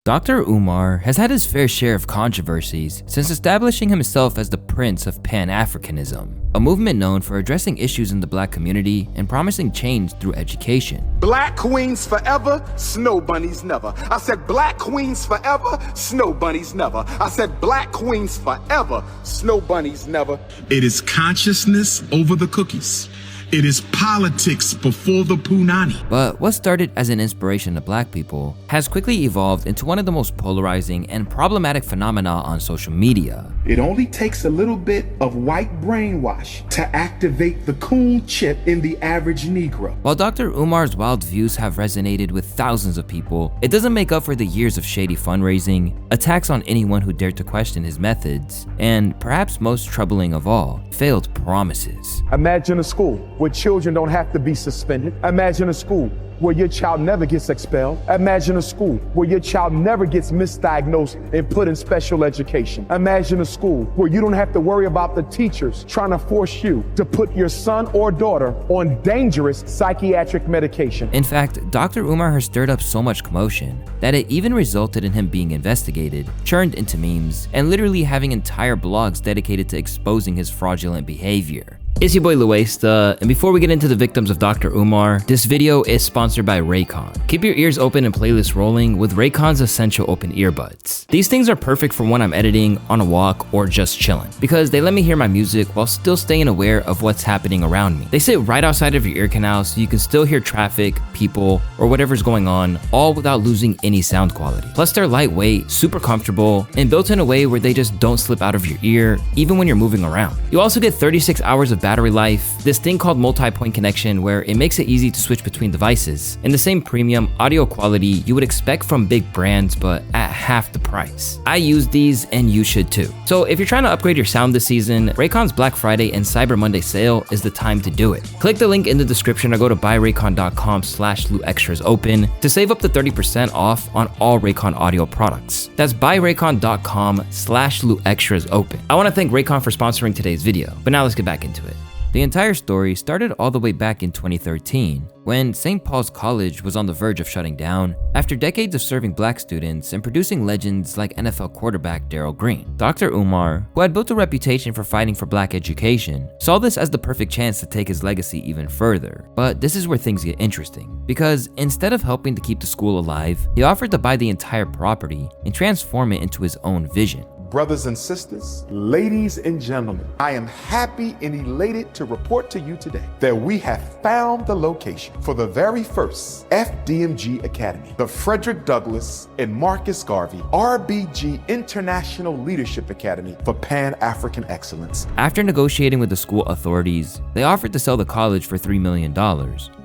Dr. Umar has had his fair share of controversies since establishing himself as the Prince of Pan-Africanism, a movement known for addressing issues in the black community and promising change through education. Black queens forever, snow bunnies never. I said black queens forever, snow bunnies never. I said black queens forever, snow bunnies never. It is consciousness over the cookies. It is politics before the punani. But what started as an inspiration to black people has quickly evolved into one of the most polarizing and problematic phenomena on social media. It only takes a little bit of white brainwash to activate the coon chip in the average Negro. While Dr. Umar's wild views have resonated with thousands of people, it doesn't make up for the years of shady fundraising, attacks on anyone who dared to question his methods, and perhaps most troubling of all, failed promises. Imagine a school where children don't have to be suspended. Imagine a school where your child never gets expelled. Imagine a school where your child never gets misdiagnosed and put in special education. Imagine a school where you don't have to worry about the teachers trying to force you to put your son or daughter on dangerous psychiatric medication. In fact, Dr. Umar has stirred up so much commotion that it even resulted in him being investigated, churned into memes, and literally having entire blogs dedicated to exposing his fraudulent behavior. It's your boy Luesta, and before we get into the victims of Dr. Umar, this video is sponsored by Raycon. Keep your ears open and playlists rolling with Raycon's Essential Open Earbuds. These things are perfect for when I'm editing, on a walk, or just chilling, because they let me hear my music while still staying aware of what's happening around me. They sit right outside of your ear canal so you can still hear traffic, people, or whatever's going on, all without losing any sound quality. Plus they're lightweight, super comfortable, and built in a way where they just don't slip out of your ear, even when you're moving around. You also get 36 hours of battery life, this thing called multi-point connection where it makes it easy to switch between devices, and the same premium audio quality you would expect from big brands but at half the price. I use these and you should too. So if you're trying to upgrade your sound this season, Raycon's Black Friday and Cyber Monday sale is the time to do it. Click the link in the description or go to buyraycon.com/LuExtrasOpen to save up to 30% off on all Raycon audio products. That's buyraycon.com/LuExtrasOpen. I want to thank Raycon for sponsoring today's video, but now let's get back into it. The entire story started all the way back in 2013, when St. Paul's College was on the verge of shutting down after decades of serving black students and producing legends like NFL quarterback Darryl Green. Dr. Umar, who had built a reputation for fighting for black education, saw this as the perfect chance to take his legacy even further. But this is where things get interesting, because instead of helping to keep the school alive, he offered to buy the entire property and transform it into his own vision. Brothers and sisters, ladies and gentlemen, I am happy and elated to report to you today that we have found the location for the very first FDMG Academy, the Frederick Douglass and Marcus Garvey RBG International Leadership Academy for Pan-African Excellence. After negotiating with the school authorities, they offered to sell the college for $3 million,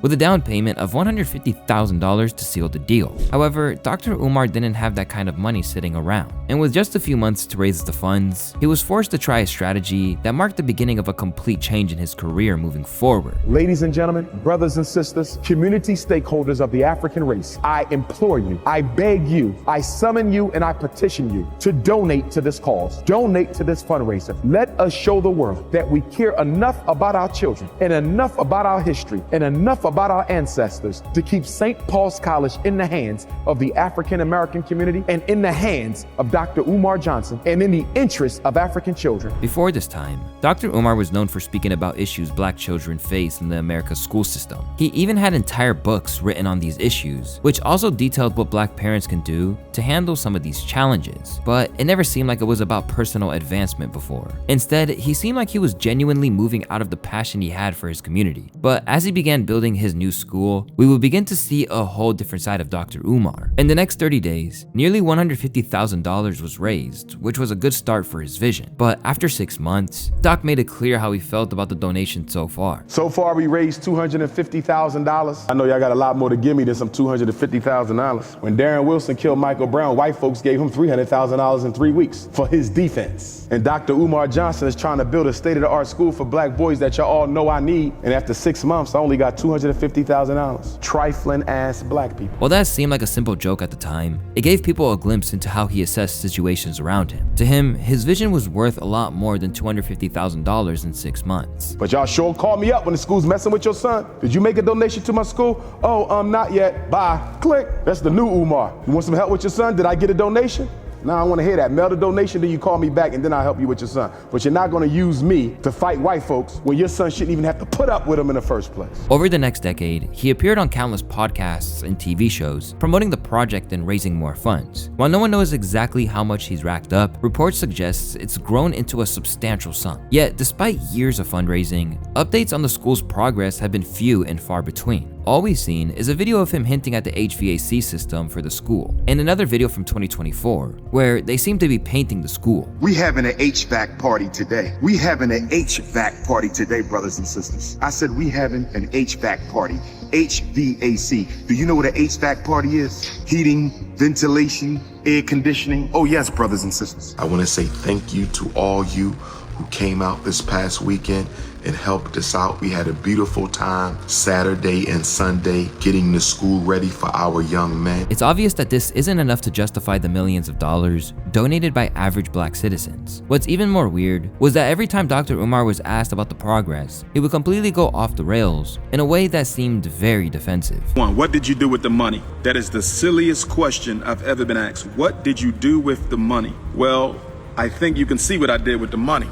with a down payment of $150,000 to seal the deal. However, Dr. Umar didn't have that kind of money sitting around, and with just a few months to raise the funds, he was forced to try a strategy that marked the beginning of a complete change in his career moving forward. Ladies and gentlemen, brothers and sisters, community stakeholders of the African race, I implore you, I beg you, I summon you, and I petition you to donate to this cause. Donate to this fundraiser. Let us show the world that we care enough about our children and enough about our history and enough about our ancestors to keep St. Paul's College in the hands of the African American community and in the hands of Dr. Umar Johnson and in the interest of African children. Before this time, Dr. Umar was known for speaking about issues black children face in the American school system. He even had entire books written on these issues, which also detailed what black parents can do to handle some of these challenges. But it never seemed like it was about personal advancement before. Instead, he seemed like he was genuinely moving out of the passion he had for his community. But as he began building his new school, we would begin to see a whole different side of Dr. Umar. In the next 30 days, nearly $150,000 was raised, which was a good start for his vision. But after 6 months, Doc made it clear how he felt about the donation so far. So far, we raised $250,000. I know y'all got a lot more to give me than some $250,000. When Darren Wilson killed Michael Brown, white folks gave him $300,000 in 3 weeks for his defense. And Dr. Umar Johnson is trying to build a state-of-the-art school for black boys that y'all all know I need. And after 6 months, I only got $250,000 $250,000. Trifling ass black people. While that seemed like a simple joke at the time, it gave people a glimpse into how he assessed situations around him. To him, his vision was worth a lot more than $250,000 in 6 months. But y'all sure call me up when the school's messing with your son. Did you make a donation to my school? Oh, not yet. Bye. Click. That's the new Umar. You want some help with your son? Did I get a donation? Now I want to hear that. Mail the donation, then you call me back, and then I'll help you with your son. But you're not going to use me to fight white folks when your son shouldn't even have to put up with them in the first place. Over the next decade, he appeared on countless podcasts and TV shows, promoting the project and raising more funds. While no one knows exactly how much he's racked up, reports suggest it's grown into a substantial sum. Yet, despite years of fundraising, updates on the school's progress have been few and far between. All we've seen is a video of him hinting at the HVAC system for the school, and another video from 2024, where they seem to be painting the school. We having an HVAC party today. We having an HVAC party today, brothers and sisters. I said we having an HVAC party. HVAC. Do you know what an HVAC party is? Heating, ventilation, air conditioning. Oh yes, brothers and sisters. I want to say thank you to all you who came out this past weekend and helped us out. We had a beautiful time Saturday and Sunday getting the school ready for our young men. It's obvious that this isn't enough to justify the millions of dollars donated by average black citizens. What's even more weird was that every time Dr. Umar was asked about the progress, he would completely go off the rails in a way that seemed very defensive. What did you do with the money? That is the silliest question I've ever been asked. What did you do with the money? Well, I think you can see what I did with the money.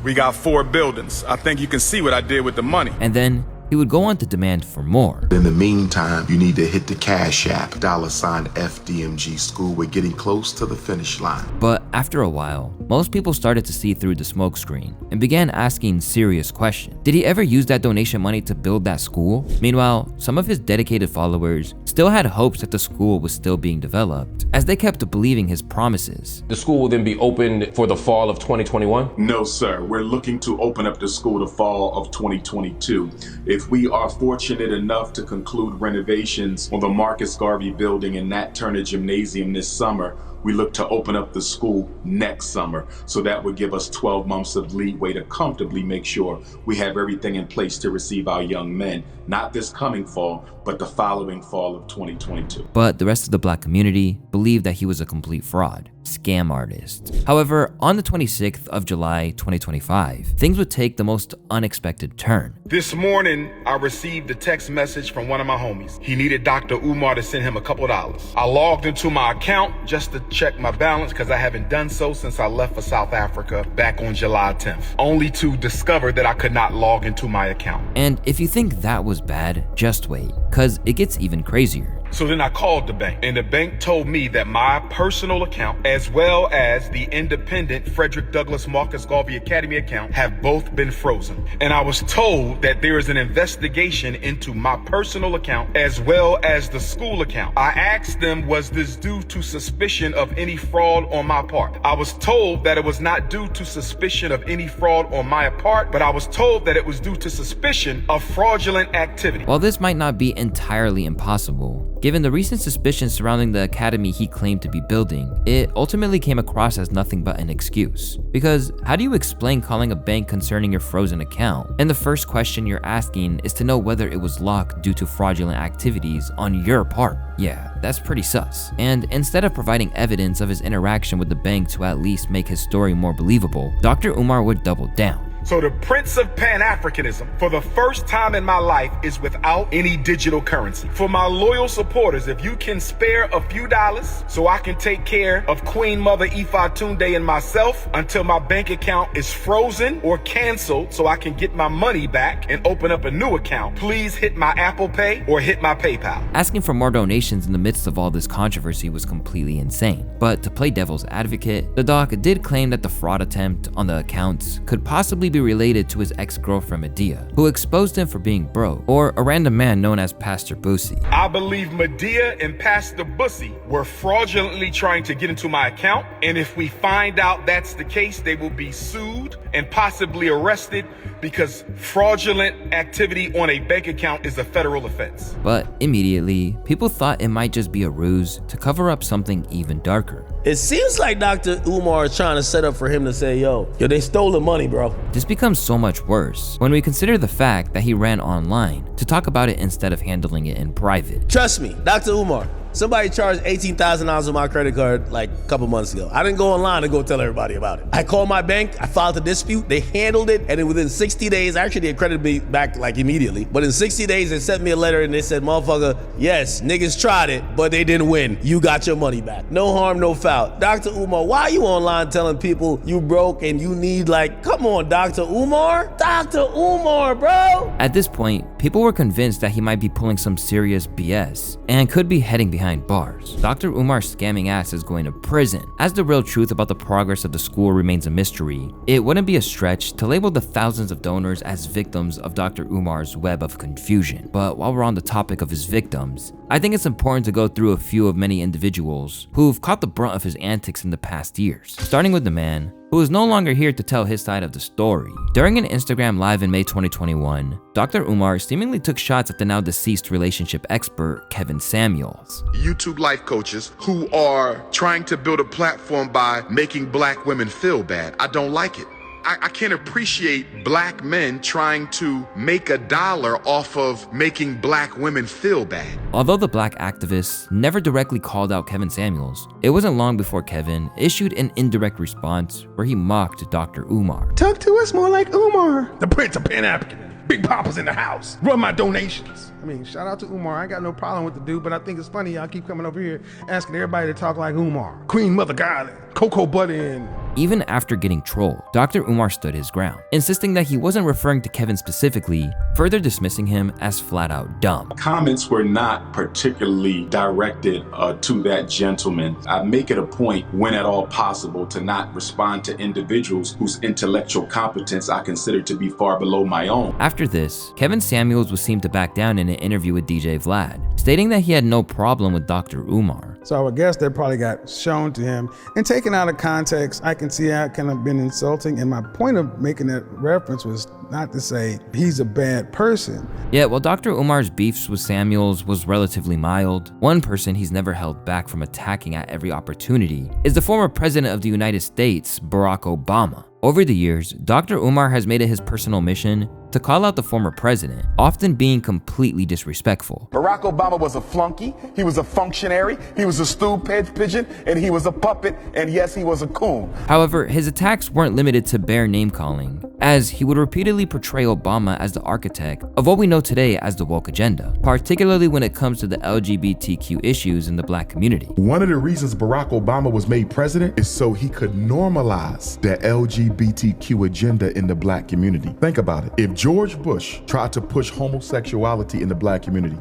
We got 4 buildings. I think you can see what I did with the money. And then he would go on to demand for more. In the meantime, you need to hit the Cash App, $FDMG school. We're getting close to the finish line. But after a while, most people started to see through the smokescreen and began asking serious questions. Did he ever use that donation money to build that school? Meanwhile, some of his dedicated followers still had hopes that the school was still being developed, as they kept believing his promises. The school will then be opened for the fall of 2021? No, sir. We're looking to open up the school the fall of 2022. If we are fortunate enough to conclude renovations on the Marcus Garvey building and Nat Turner Gymnasium this summer, we look to open up the school next summer. So that would give us 12 months of leeway to comfortably make sure we have everything in place to receive our young men, not this coming fall, but the following fall of 2022. But the rest of the black community believed that he was a complete fraud, scam artist. However, on the 26th of July, 2025, things would take the most unexpected turn. This morning, I received a text message from one of my homies. He needed Dr. Umar to send him a couple dollars. I logged into my account just to check my balance because I haven't done so since I left for South Africa back on July 10th, only to discover that I could not log into my account. And if you think that was bad, just wait, cause it gets even crazier. So then I called the bank, and the bank told me that my personal account, as well as the independent Frederick Douglass Marcus Garvey Academy account, have both been frozen. And I was told that there is an investigation into my personal account as well as the school account. I asked them, was this due to suspicion of any fraud on my part? I was told that it was not due to suspicion of any fraud on my part, but I was told that it was due to suspicion of fraudulent activity. While this might not be entirely impossible, given the recent suspicions surrounding the academy he claimed to be building, it ultimately came across as nothing but an excuse. Because how do you explain calling a bank concerning your frozen account, and the first question you're asking is to know whether it was locked due to fraudulent activities on your part? Yeah, that's pretty sus. And instead of providing evidence of his interaction with the bank to at least make his story more believable, Dr. Umar would double down. So the Prince of Pan-Africanism, for the first time in my life, is without any digital currency. For my loyal supporters, if you can spare a few dollars so I can take care of Queen Mother Ifa Tunde and myself until my bank account is frozen or canceled so I can get my money back and open up a new account, please hit my Apple Pay or hit my PayPal. Asking for more donations in the midst of all this controversy was completely insane. But to play devil's advocate, the doc did claim that the fraud attempt on the accounts could possibly be related to his ex-girlfriend Medea, who exposed him for being broke, or a random man known as Pastor Boosie. I believe Medea and Pastor Boosie were fraudulently trying to get into my account, and if we find out that's the case, they will be sued and possibly arrested because fraudulent activity on a bank account is a federal offense. But immediately, people thought it might just be a ruse to cover up something even darker. It seems like Dr. Umar is trying to set up for him to say, yo, they stole the money, bro. This becomes so much worse when we consider the fact that he ran online to talk about it instead of handling it in private. Trust me, Dr. Umar, somebody charged $18,000 on my credit card like a couple months ago. I didn't go online to go tell everybody about it. I called my bank, I filed a dispute, they handled it, and then within 60 days, actually they credited me back like immediately, but in 60 days they sent me a letter and they said, motherfucker, yes, niggas tried it, but they didn't win. You got your money back. No harm, no foul. Dr. Umar, why are you online telling people you broke and you need come on, Dr. Umar? Dr. Umar, bro! At this point, people were convinced that he might be pulling some serious BS and could be heading behind bars. Dr. Umar's scamming ass is going to prison. As the real truth about the progress of the school remains a mystery, it wouldn't be a stretch to label the thousands of donors as victims of Dr. Umar's web of confusion. But while we're on the topic of his victims, I think it's important to go through a few of many individuals who've caught the brunt of his antics in the past years, starting with the man who is no longer here to tell his side of the story. During an Instagram live in May 2021, Dr. Umar seemingly took shots at the now deceased relationship expert Kevin Samuels. YouTube life coaches who are trying to build a platform by making black women feel bad. I don't like it. I can't appreciate black men trying to make a dollar off of making black women feel bad. Although the black activists never directly called out Kevin Samuels, it wasn't long before Kevin issued an indirect response where he mocked Dr. Umar. Talk to us more like Umar. The Prince of Pan-African. Big Papa's in the house. Run my donations. I mean, shout out to Umar. I ain't got no problem with the dude, but I think it's funny y'all keep coming over here asking everybody to talk like Umar. Queen Mother Garland, Cocoa Butter, and... Even after getting trolled, Dr. Umar stood his ground, insisting that he wasn't referring to Kevin specifically, further dismissing him as flat out dumb. Comments were not particularly directed to that gentleman. I make it a point, when at all possible, to not respond to individuals whose intellectual competence I consider to be far below my own. After this, Kevin Samuels was seen to back down in an interview with DJ Vlad, stating that he had no problem with Dr. Umar. So I guess that probably got shown to him and taken out of context. I can see how it kind of been insulting, and my point of making that reference was not to say he's a bad person. Yet, while Dr. Umar's beefs with Samuels was relatively mild, one person he's never held back from attacking at every opportunity is the former president of the United States, Barack Obama. Over the years, Dr. Umar has made it his personal mission to call out the former president, often being completely disrespectful. Barack Obama was a flunky, he was a functionary, he was a stool pigeon, and he was a puppet, and yes, he was a coon. However, his attacks weren't limited to bare name-calling, as he would repeatedly portray Obama as the architect of what we know today as the woke agenda, particularly when it comes to the LGBTQ issues in the black community. One of the reasons Barack Obama was made president is so he could normalize the LGBTQ agenda in the black community. Think about it. If George Bush tried to push homosexuality in the black community,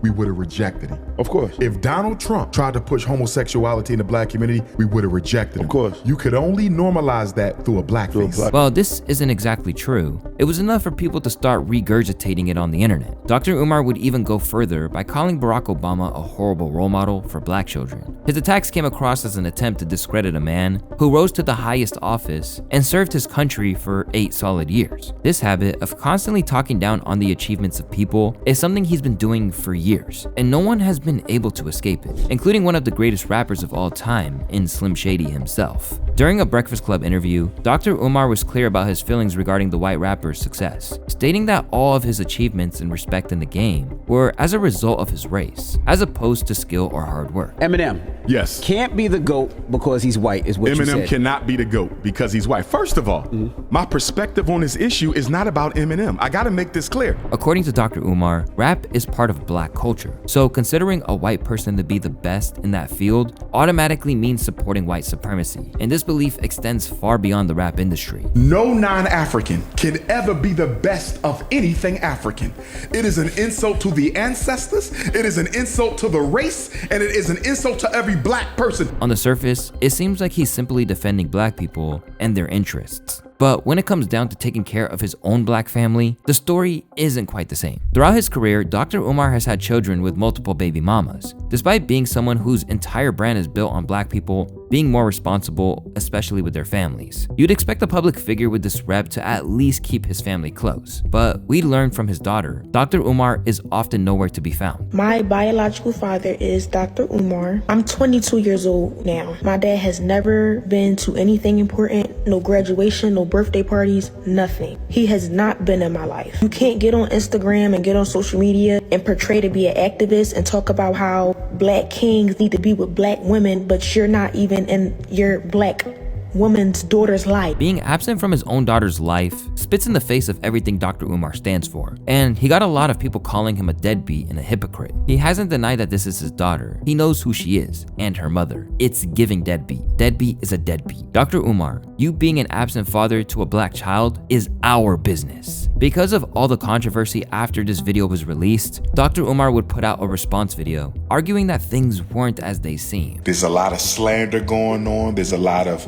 we would have rejected him. Of course. If Donald Trump tried to push homosexuality in the black community, we would have rejected him. Of course. You could only normalize that through a blackface. Well, this isn't exactly true. It was enough for people to start regurgitating it on the internet. Dr. Umar would even go further by calling Barack Obama a horrible role model for black children. His attacks came across as an attempt to discredit a man who rose to the highest office and served his country for 8 solid years. This habit of constantly talking down on the achievements of people is something he's been doing for years, and no one has been able to escape it, including one of the greatest rappers of all time in Slim Shady himself. During a Breakfast Club interview, Dr. Umar was clear about his feelings regarding the white rapper's success, stating that all of his achievements and respect in the game were as a result of his race, as opposed to skill or hard work. Eminem. Yes. Can't be the GOAT because he's white, is what you said. Eminem cannot be the GOAT because he's white. First of all, my perspective on this issue is not about Eminem. I gotta make this clear. According to Dr. Umar, rap is part of black culture, so considering a white person to be the best in that field automatically means supporting white supremacy, and this belief extends far beyond the rap industry. No non-African can ever be the best of anything African. It is an insult to the ancestors, it is an insult to the race, and it is an insult to every black person. On the surface, it seems like he's simply defending black people and their interests. But when it comes down to taking care of his own black family, the story isn't quite the same. Throughout his career, Dr. Umar has had children with multiple baby mamas. Despite being someone whose entire brand is built on black people being more responsible, especially with their families. You'd expect a public figure with this rep to at least keep his family close, but we learned from his daughter, Dr. Umar is often nowhere to be found. My biological father is Dr. Umar. I'm 22 years old now. My dad has never been to anything important, no graduation, no birthday parties, nothing. He has not been in my life. You can't get on Instagram and get on social media and portray to be an activist and talk about how black kings need to be with black women, but you're not even in your black woman's daughter's life. Being absent from his own daughter's life spits in the face of everything Dr. Umar stands for, and he got a lot of people calling him a deadbeat and a hypocrite. He hasn't denied that this is his daughter. He knows who she is and her mother. It's giving deadbeat. Deadbeat is a deadbeat. Dr. Umar, you being an absent father to a black child is our business. Because of all the controversy after this video was released, Dr. Umar would put out a response video arguing that things weren't as they seemed. There's a lot of slander going on. There's a lot of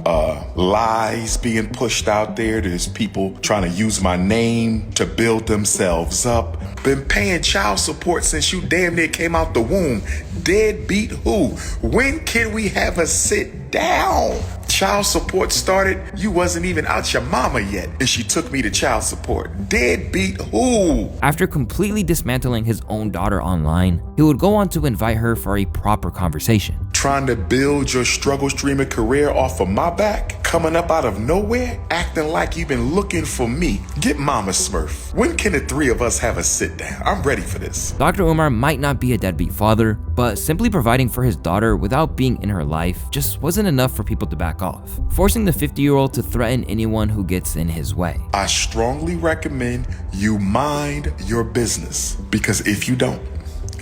lies being pushed out there. There's people trying to use my name to build themselves up. Been paying child support since you damn near came out the womb. Deadbeat who? When can we have a sit down? Child support started, you wasn't even out your mama yet, and she took me to child support. Deadbeat who? After completely dismantling his own daughter online, he would go on to invite her for a proper conversation. Trying to build your struggle streamer career off of my back? Coming up out of nowhere? Acting like you've been looking for me? Get Mama Smurf. When can the three of us have a sit down? I'm ready for this. Dr. Umar might not be a deadbeat father, but simply providing for his daughter without being in her life just wasn't enough for people to back off, forcing the 50-year-old to threaten anyone who gets in his way. I strongly recommend you mind your business, because if you don't,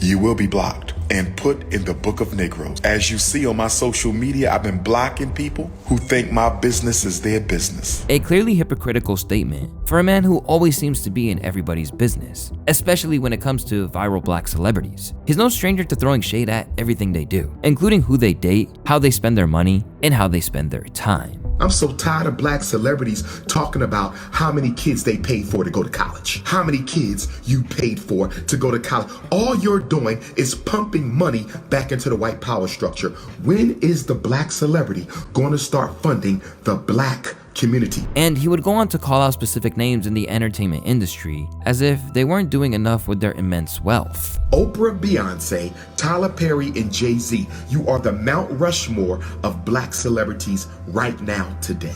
you will be blocked and put in the book of Negroes. As you see on my social media, I've been blocking people who think my business is their business. A clearly hypocritical statement for a man who always seems to be in everybody's business, especially when it comes to viral black celebrities. He's no stranger to throwing shade at everything they do, including who they date, how they spend their money, and how they spend their time. I'm so tired of black celebrities talking about how many kids they paid for to go to college. How many kids you paid for to go to college. All you're doing is pumping money back into the white power structure. When is the black celebrity going to start funding the black community? And he would go on to call out specific names in the entertainment industry as if they weren't doing enough with their immense wealth. Oprah, Beyonce, Tyler Perry, and Jay-Z, you are the Mount Rushmore of black celebrities right now today.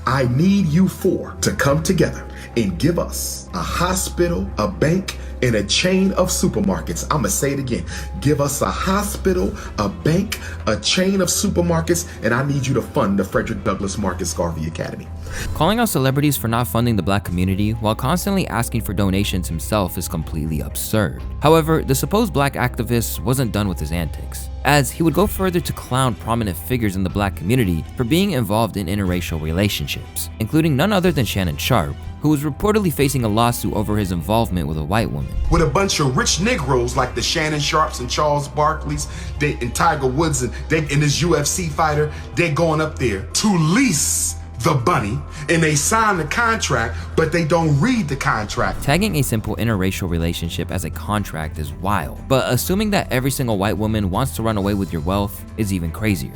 I need you four to come together and give us a hospital, a bank, and a chain of supermarkets. I'm gonna say it again. Give us a hospital, a bank, a chain of supermarkets, and I need you to fund the Frederick Douglass Marcus Garvey Academy. Calling out celebrities for not funding the black community while constantly asking for donations himself is completely absurd. However, the supposed black activist wasn't done with his antics, as he would go further to clown prominent figures in the black community for being involved in interracial relationships, including none other than Shannon Sharpe, who was reportedly facing a lawsuit over his involvement with a white woman. With a bunch of rich Negroes like the Shannon Sharps and Charles Barkleys and Tiger Woods and this UFC fighter, they're going up there to lease the bunny, and they sign the contract, but they don't read the contract. Tagging a simple interracial relationship as a contract is wild, but assuming that every single white woman wants to run away with your wealth is even crazier.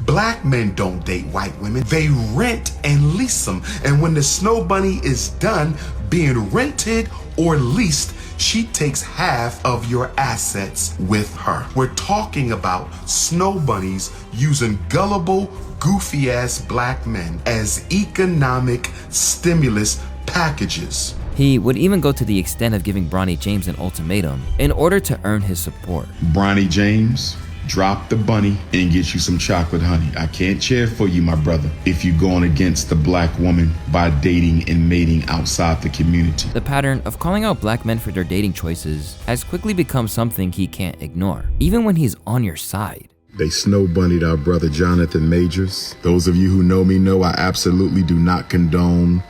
Black men don't date white women, they rent and lease them, and when the snow bunny is done being rented or leased, she takes half of your assets with her. We're talking about snow bunnies using gullible, goofy-ass black men as economic stimulus packages. He would even go to the extent of giving Bronny James an ultimatum in order to earn his support. Bronny James, drop the bunny and get you some chocolate honey. I can't cheer for you, my brother, if you're going against the black woman by dating and mating outside the community. The pattern of calling out black men for their dating choices has quickly become something he can't ignore, even when he's on your side. They snow bunnied our brother Jonathan Majors. Those of you who know me know I absolutely do not condone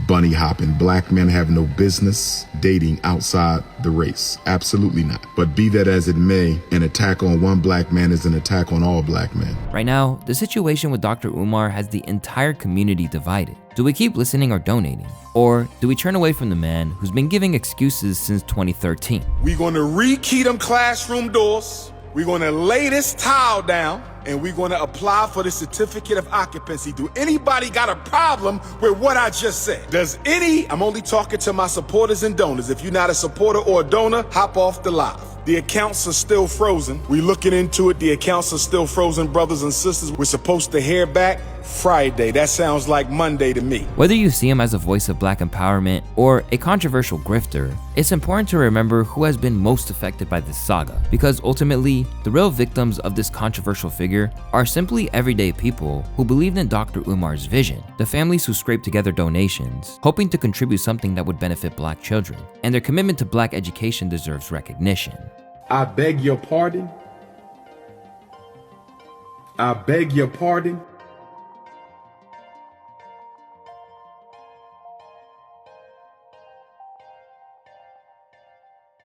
bunny hopping. Black men have no business dating outside the race. Absolutely not. But be that as it may, an attack on one black man is an attack on all black men. Right now, the situation with Dr. Umar has the entire community divided. Do we keep listening or donating? Or do we turn away from the man who's been giving excuses since 2013? We're gonna rekey them classroom doors. We're gonna lay this tile down, and we're going to apply for the certificate of occupancy. Do anybody got a problem with what I just said? Does any? I'm only talking to my supporters and donors. If you're not a supporter or a donor, hop off the live. The accounts are still frozen. We're looking into it. The accounts are still frozen, brothers and sisters. We're supposed to hear back Friday. That sounds like Monday to me. Whether you see him as a voice of black empowerment or a controversial grifter, it's important to remember who has been most affected by this saga, because ultimately, the real victims of this controversial figure are simply everyday people who believed in Dr. Umar's vision, the families who scraped together donations, hoping to contribute something that would benefit black children, and their commitment to black education deserves recognition. I beg your pardon. I beg your pardon.